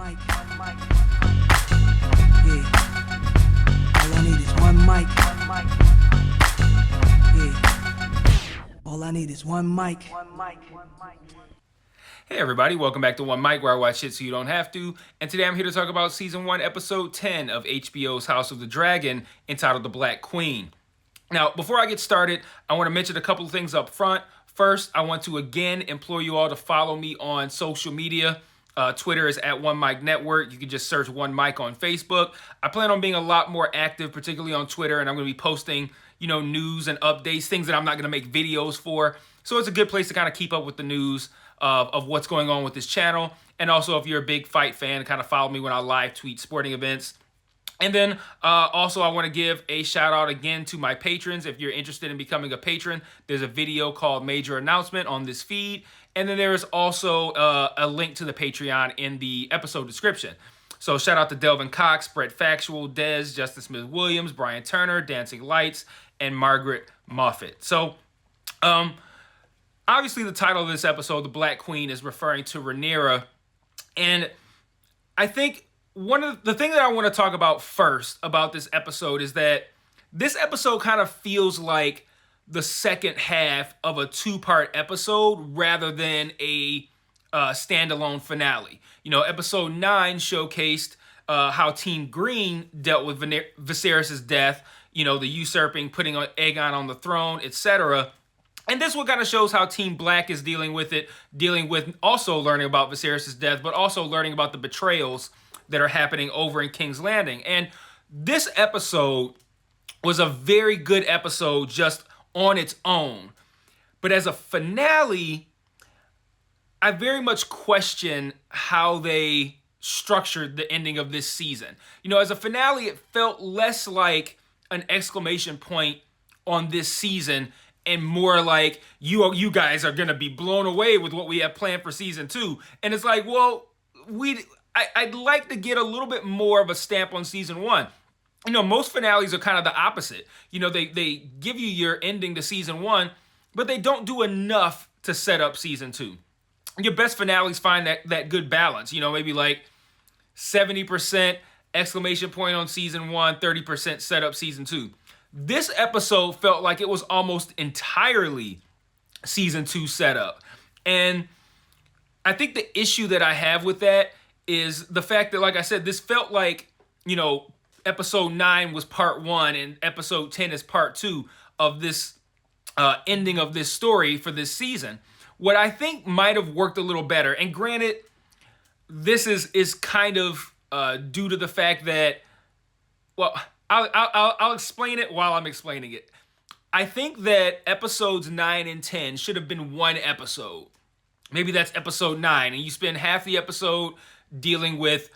mic. Yeah. All I need is one mic. Yeah. All I need is one mic. Hey everybody, welcome back to One Mic, where I watch shit so you don't have to. And today I'm here to talk about Season 1, Episode 10 of HBO's House of the Dragon, entitled The Black Queen. Now, before I get started, I want to mention a couple of things up front. First, I want to again implore you all to follow me on social media. Twitter is at One Mic Network. You can just search One Mic on Facebook. I plan on being a lot more active, particularly on Twitter, and I'm going to be posting, news and updates, things that I'm not going to make videos for. So it's a good place to kind of keep up with the news of what's going on with this channel. And also, if you're a big fight fan, kind of follow me when I live tweet sporting events. And then also I want to give a shout out again to my patrons. If you're interested in becoming a patron, there's a video called Major Announcement on this feed. And then there is also a link to the Patreon in the episode description. So shout out to Delvin Cox, Brett Factual, Dez, Justin Smith-Williams, Brian Turner, Dancing Lights, and Margaret Moffett. So obviously the title of this episode, The Black Queen, is referring to Rhaenyra. And I think one of the thing that I want to talk about first about this episode is that this episode kind of feels like the second half of a two-part episode rather than a standalone finale. Episode 9 showcased how Team Green dealt with Viserys' death, the usurping, putting Aegon on the throne, etc. And this one kind of shows how Team Black is dealing with it, dealing with also learning about Viserys' death, but also learning about the betrayals that are happening over in King's Landing. And this episode was a very good episode just on its own. But as a finale, I very much question how they structured the ending of this season. As a finale, it felt less like an exclamation point on this season and more like you guys are going to be blown away with what we have planned for season 2. And it's like, well, I'd like to get a little bit more of a stamp on season 1. Most finales are kind of the opposite. They give you your ending to season 1, but they don't do enough to set up season 2. Your best finales find that good balance. Maybe like 70% exclamation point on season 1, 30% set up season 2. This episode felt like it was almost entirely season 2 setup. And I think the issue that I have with that is the fact that, like I said, this felt like, episode 9 was part 1 and episode 10 is part 2 of this ending of this story for this season. What I think might have worked a little better, and granted, this is kind of due to the fact that, well, I'll explain it while I'm explaining it. I think that episodes 9 and 10 should have been one episode. Maybe that's episode 9, and you spend half the episode dealing with,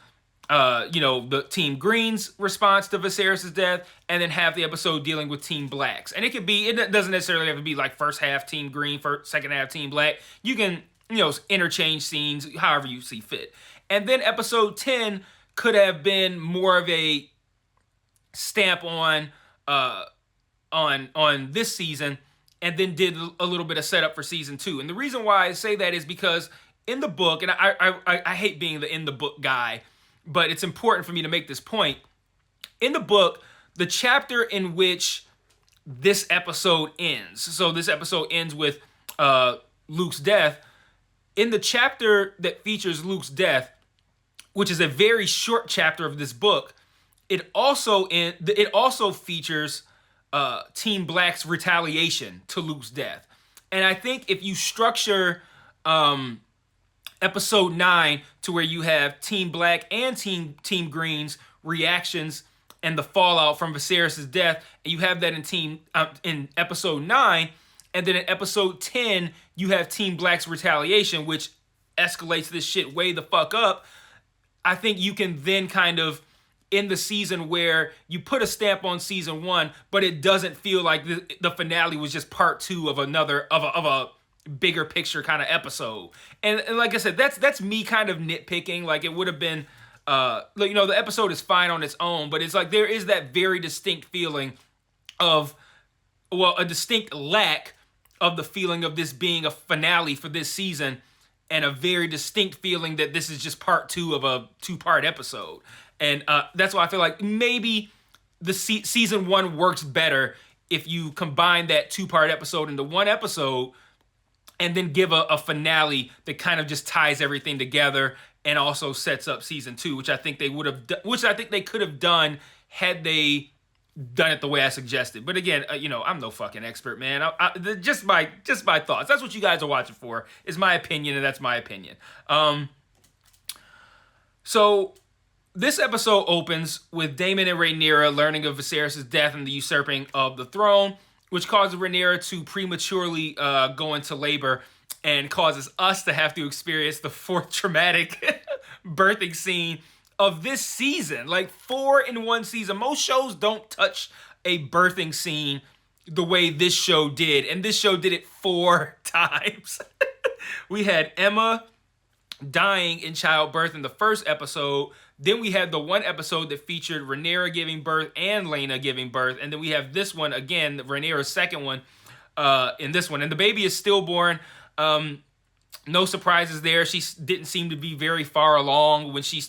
the Team Green's response to Viserys' death, and then half the episode dealing with Team Black's. And it doesn't necessarily have to be like first half Team Green, second half Team Black. You can, interchange scenes however you see fit. And then episode 10 could have been more of a stamp on this season, and then did a little bit of setup for season 2. And the reason why I say that is because in the book, and I hate being the in the book guy, but it's important for me to make this point. In the book, the chapter in which this episode ends, so this episode ends with Luke's death. In the chapter that features Luke's death, which is a very short chapter of this book, it also features Team Black's retaliation to Luke's death. And I think if you structure episode 9 to where you have Team Black and Team Green's reactions and the fallout from Viserys' death, and you have that in episode 9, and then in episode 10 you have Team Black's retaliation, which escalates this shit way the fuck up. I think you can then kind of in the season where you put a stamp on season 1, but it doesn't feel like the finale was just part 2 of a bigger picture kind of episode. And like I said, that's me kind of nitpicking. Like it would have been, the episode is fine on its own, but it's like there is that very distinct feeling of, a distinct lack of the feeling of this being a finale for this season. and a very distinct feeling that this is just part 2 of a 2-part episode. And that's why I feel like maybe the season 1 works better if you combine that 2-part episode into one episode, and then give a finale that kind of just ties everything together and also sets up season 2, which I think they would have, which I think they could have done had they done it the way I suggested. But again, I'm no fucking expert, man. Just my thoughts. That's what you guys are watching for, is my opinion, and that's my opinion. So this episode opens with Daemon and Rhaenyra learning of Viserys' death and the usurping of the throne, which causes Rhaenyra to prematurely go into labor and causes us to have to experience the 4th traumatic birthing scene of this season. Like 4 in one season. Most shows don't touch a birthing scene the way this show did. And this show did it 4 times. We had Emma dying in childbirth in the first episode. Then we had the one episode that featured Rhaenyra giving birth and Laena giving birth. And then we have this one again, Rhaenyra's second one in this one. And the baby is stillborn. No surprises there. She didn't seem to be very far along when she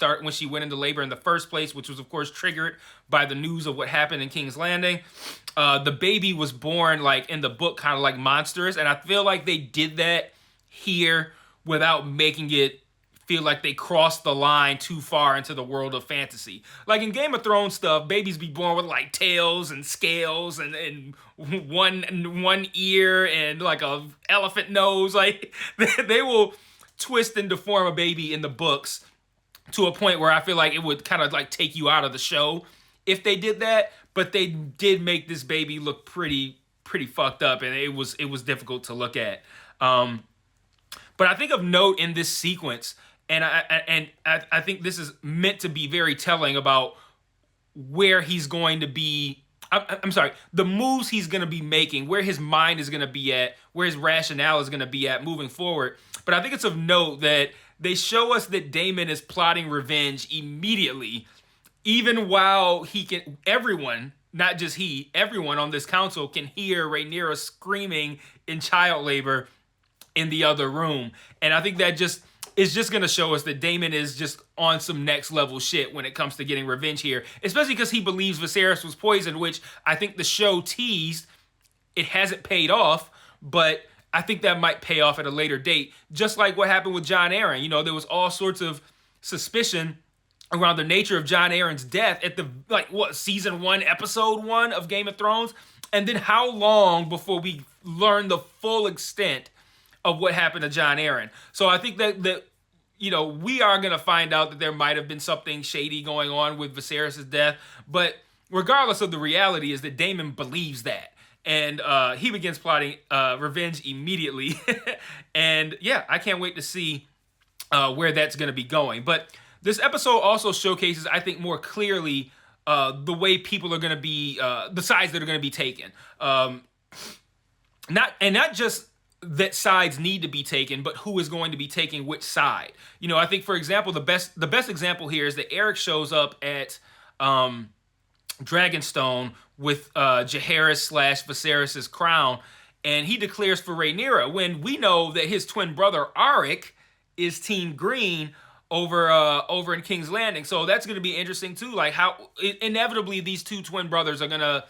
went into labor in the first place, which was of course triggered by the news of what happened in King's Landing. The baby was born like in the book kind of like monstrous, and I feel like they did that here without making it feel like they crossed the line too far into the world of fantasy. Like in Game of Thrones stuff, babies be born with like tails and scales and one ear and like a elephant nose. Like they will twist and deform a baby in the books to a point where I feel like it would kind of like take you out of the show if they did that. But they did make this baby look pretty fucked up, and it was difficult to look at. But I think of note in this sequence, and I think this is meant to be very telling about where he's going to be. I'm sorry, the moves he's going to be making, where his mind is going to be at, where his rationale is going to be at moving forward. But I think it's of note that they show us that Daemon is plotting revenge immediately, even while everyone, not just everyone on this council can hear Rhaenyra screaming in child labor in the other room. And I think that is just going to show us that Daemon is just on some next level shit when it comes to getting revenge here, especially because he believes Viserys was poisoned, which I think the show teased. It hasn't paid off, but I think that might pay off at a later date, just like what happened with Jon Arryn. There was all sorts of suspicion around the nature of Jon Arryn's death at the season 1, episode 1 of Game of Thrones, and then how long before we learn the full extent of what happened to Jon Arryn. So I think that we are going to find out that there might have been something shady going on with Viserys' death. But regardless of the reality is that Daemon believes that. And he begins plotting revenge immediately. And yeah, I can't wait to see where that's going to be going. But this episode also showcases, I think, more clearly the way people are going to be, the sides that are going to be taken. Not just that sides need to be taken, but who is going to be taking which side. I think, for example, the best example here is that Eric shows up at Dragonstone with Jaehaerys/Viserys' crown, and he declares for Rhaenyra when we know that his twin brother Arik is Team Green over in King's Landing. So that's going to be interesting too, like how inevitably these two twin brothers are going to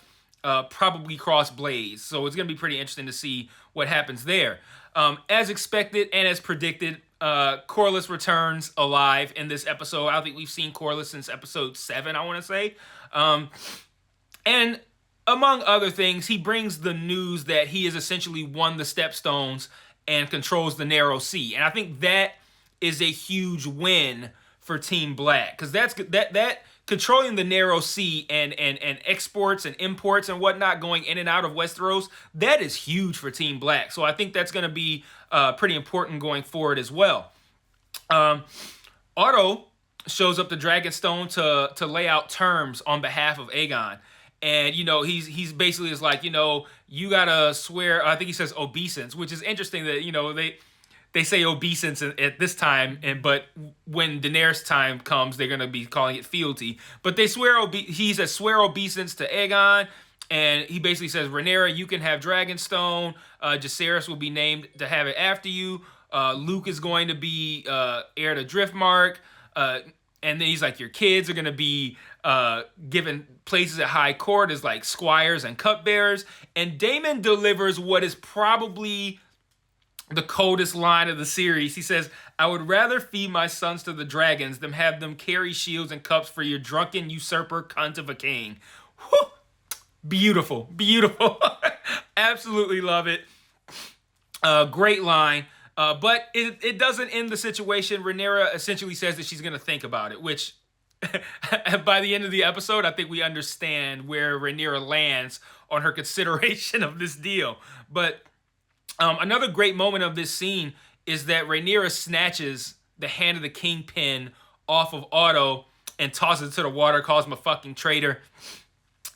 probably cross blades. So it's going to be pretty interesting to see what happens there. As expected and as predicted, Corlys returns alive in this episode. I don't think we've seen Corlys since episode 7, I want to say. And among other things, he brings the news that he has essentially won the Stepstones and controls the Narrow Sea. And I think that is a huge win for Team Black, because that controlling the Narrow Sea and exports and imports and whatnot going in and out of Westeros, that is huge for Team Black. So I think that's going to be pretty important going forward as well. Otto shows up to Dragonstone to lay out terms on behalf of Aegon. And, he's basically is like, you got to swear, I think he says obeisance, which is interesting that, they say obeisance at this time, but when Daenerys' time comes, they're going to be calling it fealty. But they he says swear obeisance to Aegon, and he basically says, Rhaenyra, you can have Dragonstone. Jacaerys will be named to have it after you. Luke is going to be heir to Driftmark. And then he's like, your kids are going to be given places at high court as like squires and cupbearers. And Daemon delivers what is probably the coldest line of the series. He says, I would rather feed my sons to the dragons than have them carry shields and cups for your drunken usurper cunt of a king. Whew. Beautiful. Beautiful. Absolutely love it. Great line. But it doesn't end the situation. Rhaenyra essentially says that she's going to think about it, which by the end of the episode, I think we understand where Rhaenyra lands on her consideration of this deal. But another great moment of this scene is that Rhaenyra snatches the hand of the kingpin off of Otto and tosses it to the water, calls him a fucking traitor.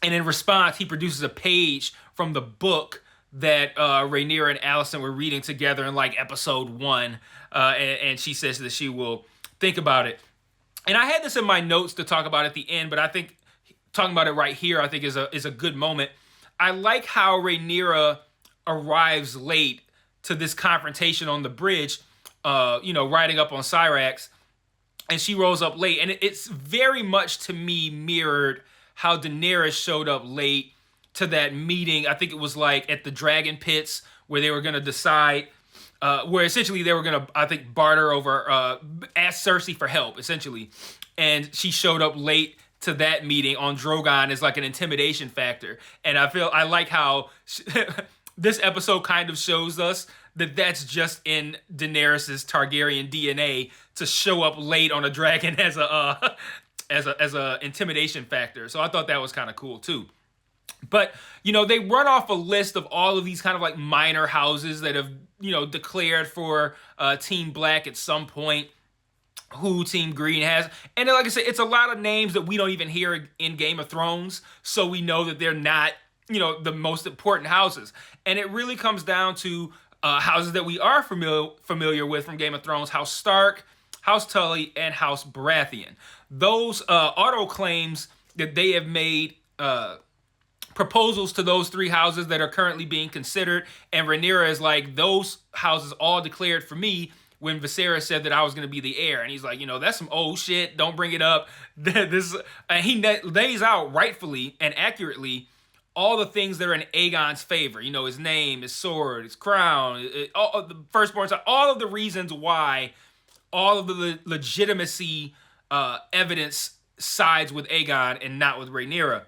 And in response, he produces a page from the book that Rhaenyra and Alicent were reading together in like episode 1. And she says that she will think about it. And I had this in my notes to talk about at the end, but I think talking about it right here, I think is a good moment. I like how Rhaenyra arrives late to this confrontation on the bridge, riding up on Syrax, and she rolls up late. And it's very much, to me, mirrored how Daenerys showed up late to that meeting. I think it was like at the Dragon Pits where they were going to decide, where essentially they were going to, I think, barter over, ask Cersei for help, essentially. And she showed up late to that meeting on Drogon as like an intimidation factor. And I like how this episode kind of shows us that that's just in Daenerys's Targaryen DNA to show up late on a dragon as a intimidation factor. So I thought that was kind of cool too. But, they run off a list of all of these kind of like minor houses that have, declared for Team Black at some point, who Team Green has. And like I said, it's a lot of names that we don't even hear in Game of Thrones. So we know that they're not, the most important houses. And it really comes down to houses that we are familiar with from Game of Thrones: House Stark, House Tully, and House Baratheon. Those Otto claims that they have made proposals to those 3 houses that are currently being considered, and Rhaenyra is like, those houses all declared for me when Viserys said that I was going to be the heir. And he's like, that's some old shit, don't bring it up. And he lays out rightfully and accurately all the things that are in Aegon's favor. His name, his sword, his crown, all the firstborn, all of the reasons why all of the legitimacy evidence sides with Aegon and not with Rhaenyra.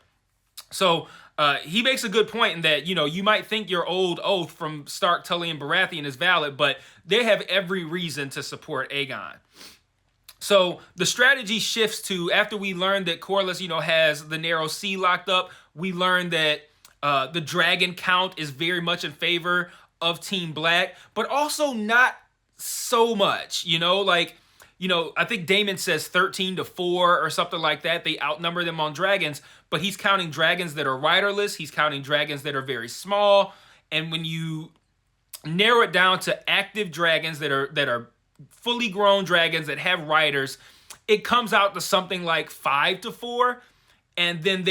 So he makes a good point in that, you might think your old oath from Stark, Tully, and Baratheon is valid, but they have every reason to support Aegon. So the strategy shifts to, after we learn that Corlys, has the Narrow Sea locked up, we learn that the dragon count is very much in favor of Team Black, but also not so much, I think Daemon says 13-4 or something like that. They outnumber them on dragons, but he's counting dragons that are riderless. He's counting dragons that are very small. And when you narrow it down to active dragons that are fully grown dragons that have riders, it comes out to something like 5-4. And then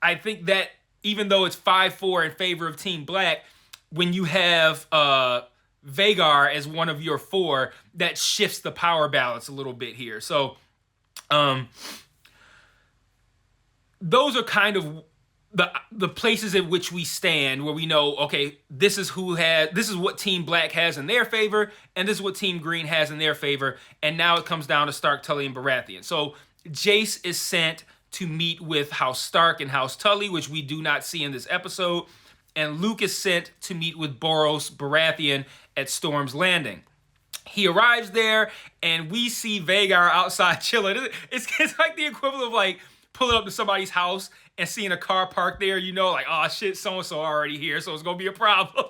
I think that even though it's 5-4 in favor of Team Black, when you have Vhagar as one of your 4, that shifts the power balance a little bit here. So those are kind of the places in which we stand, where we know, okay, this is what Team Black has in their favor, and this is what Team Green has in their favor. And now it comes down to Stark, Tully, and Baratheon. So Jace is sent to meet with House Stark and House Tully, which we do not see in this episode. And Luke is sent to meet with Boros Baratheon at Storm's Landing. He arrives there, and we see Vhagar outside chilling. It's like the equivalent of like pulling up to somebody's house and seeing a car parked there. Like, oh shit, so-and-so already here, so it's gonna be a problem.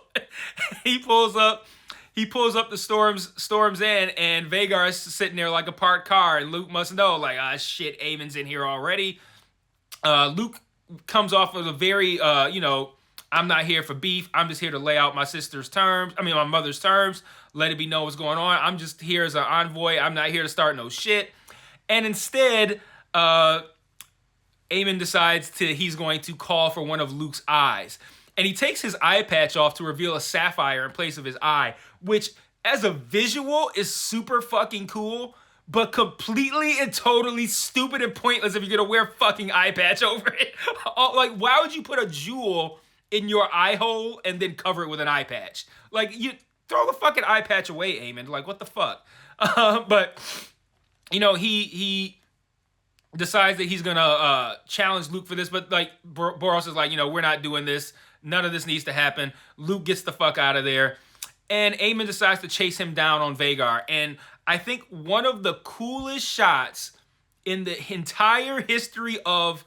He pulls up the Storm's End, and Vhagar is sitting there like a parked car, and Luke must know, like, ah shit, Aemon's in here already. Luke comes off of a very, I'm not here for beef. I'm just here to lay out my mother's terms. Let it be known what's going on. I'm just here as an envoy. I'm not here to start no shit. And instead, Aemon decides he's going to call for one of Luke's eyes. And he takes his eye patch off to reveal a sapphire in place of his eye, which as a visual is super fucking cool, but completely and totally stupid and pointless if you're gonna wear a fucking eye patch over it. Like, why would you put a jewel in your eye hole and then cover it with an eye patch? Like, you throw the fucking eye patch away, Eamon. Like, what the fuck? But he decides that he's gonna challenge Luke for this, but like Boros is like, we're not doing this. None of this needs to happen. Luke gets the fuck out of there, and Eamon decides to chase him down on Vhagar. And I think one of the coolest shots in the entire history of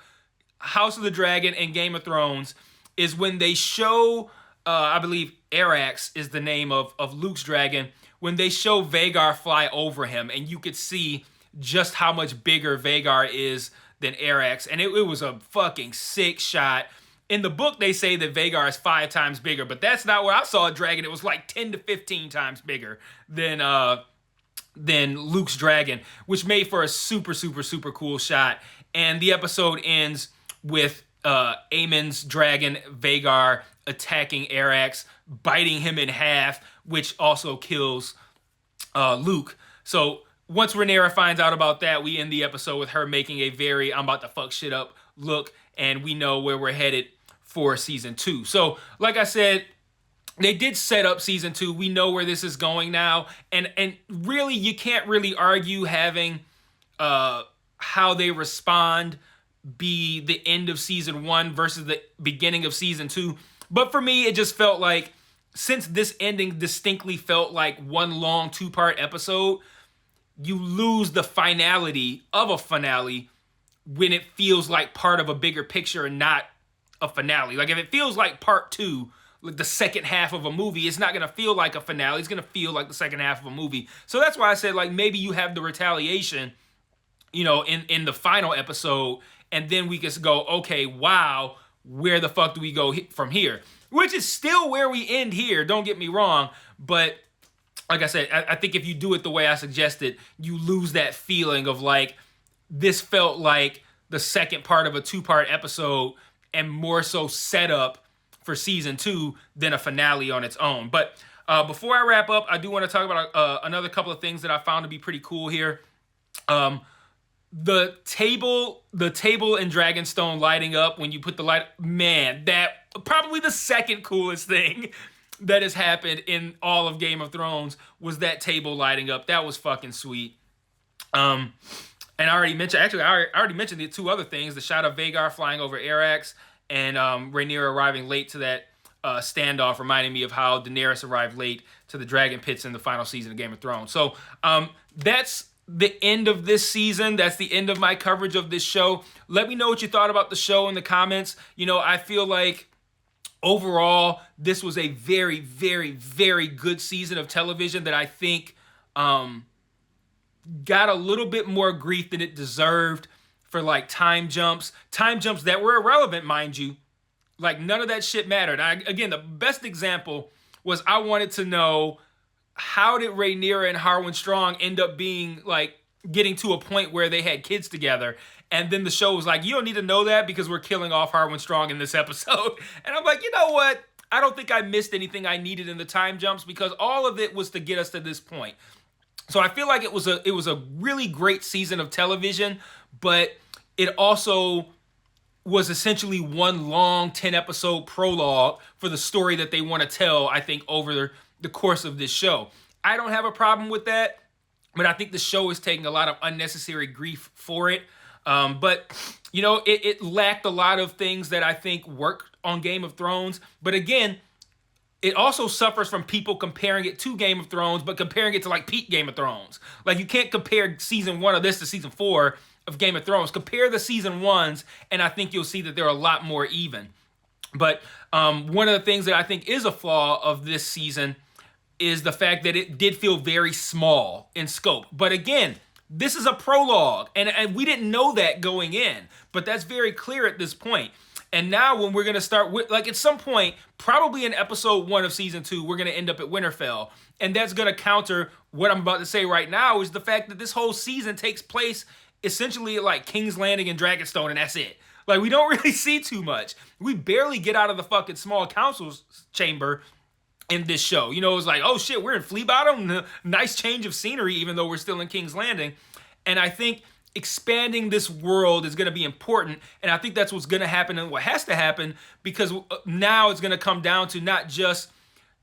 House of the Dragon and Game of Thrones is when they show, I believe Arax is the name of Luke's dragon, when they show Vhagar fly over him, and you could see just how much bigger Vhagar is than Arax. And it was a fucking sick shot. In the book, they say that Vhagar is 5 times bigger, but that's not where I saw a dragon. It was like 10 to 15 times bigger than Luke's dragon, which made for a super, super, super cool shot. And the episode ends with Aemon's dragon, Vhagar, attacking Arax, biting him in half, which also kills Luke. So once Rhaenyra finds out about that, we end the episode with her making a very I'm about to fuck shit up look, and we know where we're headed for season 2. So, like I said, they did set up season 2. We know where this is going now, and really, you can't really argue having how they respond be the end of season 1 versus the beginning of season 2. But for me, it just felt like, since this ending distinctly felt like one long 2-part episode, you lose the finality of a finale when it feels like part of a bigger picture and not a finale. Like, if it feels like part 2, like the second half of a movie, it's not going to feel like a finale. It's going to feel like the second half of a movie. So that's why I said, like, maybe you have the retaliation, in the final episode, and then we just go, okay, wow, where the fuck do we go from here? Which is still where we end here, don't get me wrong, but like I said, I think if you do it the way I suggested, you lose that feeling of like, this felt like the second part of a 2-part episode and more so set up for season 2 than a finale on its own. But before I wrap up, I do want to talk about another couple of things that I found to be pretty cool here. The table in Dragonstone lighting up when you put the light, man, that probably the second coolest thing that has happened in all of Game of Thrones was that table lighting up. That was fucking sweet. And I already mentioned the 2 other things: the shot of Vhagar flying over Arax, and Rhaenyra arriving late to that standoff, reminding me of how Daenerys arrived late to the Dragon Pits in the final season of Game of Thrones. So that's the end of this season. That's the end of my coverage of this show. Let me know what you thought about the show in the comments. I feel like overall, this was a very, very, very good season of television that I think got a little bit more grief than it deserved for like time jumps that were irrelevant, mind you. Like, none of that shit mattered. Again, the best example was, I wanted to know, how did Rhaenyra and Harwin Strong end up being like getting to a point where they had kids together? And then the show was like, you don't need to know that because we're killing off Harwin Strong in this episode. And I'm like, you know what? I don't think I missed anything I needed in the time jumps, because all of it was to get us to this point. So I feel like it was a really great season of television, but it also was essentially one long 10-episode prologue for the story that they want to tell, I think, over the course of this show. I don't have a problem with that, but I think the show is taking a lot of unnecessary grief for it. But, it lacked a lot of things that I think worked on Game of Thrones. But again, it also suffers from people comparing it to Game of Thrones, but comparing it to like peak Game of Thrones. Like, you can't compare season 1 of this to season 4 of Game of Thrones. Compare the season 1s, and I think you'll see that they're a lot more even. But one of the things that I think is a flaw of this season is the fact that it did feel very small in scope. But again, this is a prologue, and we didn't know that going in, but that's very clear at this point. And now when we're going to start with, like, at some point, probably in episode 1 of season 2, we're going to end up at Winterfell. And that's going to counter what I'm about to say right now, is the fact that this whole season takes place essentially at like King's Landing and Dragonstone, and that's it. Like, we don't really see too much. We barely get out of the fucking small council's chamber in this show. You know, it was like, oh shit, we're in Flea Bottom. Nice change of scenery, even though we're still in King's Landing. And I think expanding this world is going to be important. And I think that's what's going to happen and what has to happen, because now it's going to come down to not just,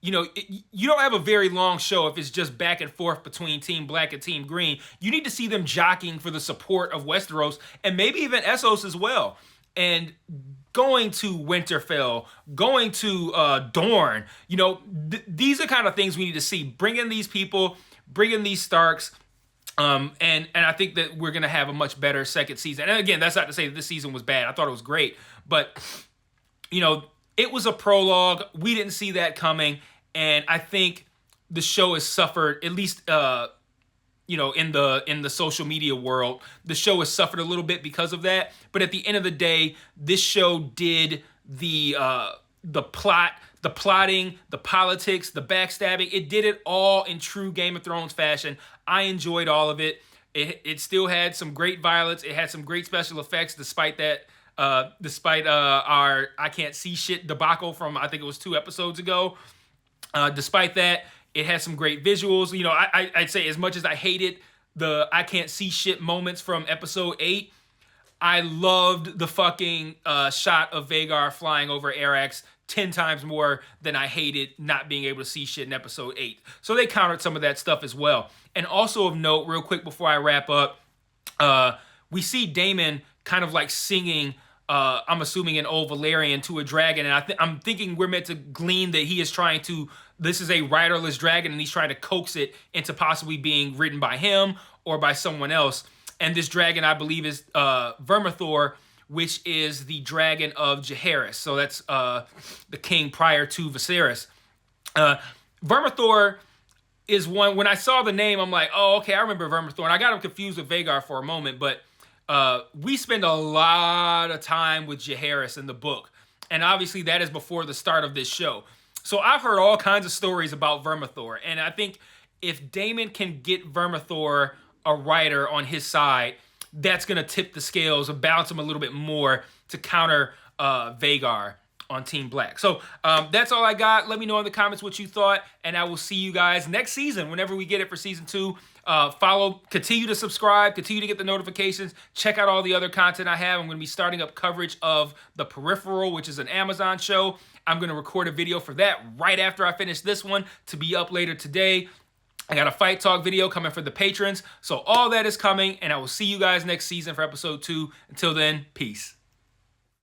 you know, you don't have a very long show if it's just back and forth between Team Black and Team Green. You need to see them jockeying for the support of Westeros and maybe even Essos as well. And going to Winterfell, going to Dorne, you know, these are kind of things we need to see. Bring in these people, bring in these Starks, and I think that we're gonna have a much better second season. And again, that's not to say that this season was bad. I thought it was great, but you know, it was a prologue. We didn't see that coming, and I think the show has suffered, at least you know, in the social media world, the show has suffered a little bit because of that. But at the end of the day, this show did the plot, the plotting, the politics, the backstabbing. It did it all in true Game of Thrones fashion. I enjoyed all of it. It still had some great violence. It had some great special effects, despite that. Despite our I can't see shit debacle from, I think it was 2 episodes ago. Despite that, it had some great visuals. You know, I'd say as much as I hated the I can't see shit moments from episode 8, I loved the fucking shot of Vhagar flying over Arax 10 times more than I hated not being able to see shit in episode 8. So they countered some of that stuff as well. And also of note, real quick before I wrap up, we see Daemon kind of like singing, I'm assuming in Old Valyrian, to a dragon. And I'm thinking we're meant to glean that he is trying to, this is a riderless dragon, and he's trying to coax it into possibly being ridden by him or by someone else. And this dragon, I believe, is Vermithor, which is the dragon of Jaehaerys. So that's the king prior to Viserys. Vermithor is one, when I saw the name, I'm like, oh, okay, I remember Vermithor. And I got him confused with Vhagar for a moment, but we spend a lot of time with Jaehaerys in the book. And obviously that is before the start of this show. So I've heard all kinds of stories about Vermithor. And I think if Daemon can get Vermithor, a writer, on his side, that's going to tip the scales and balance him a little bit more to counter Vhagar on Team Black. So that's all I got. Let me know in the comments what you thought, and I will see you guys next season whenever we get it for season 2. Continue to subscribe, continue to get the notifications, check out all the other content I have. I'm going to be starting up coverage of The Peripheral, which is an Amazon show. I'm going to record a video for that right after I finish this one to be up later today. I got a Fight Talk video coming for the patrons. So all that is coming, and I will see you guys next season for episode 2. Until then, peace.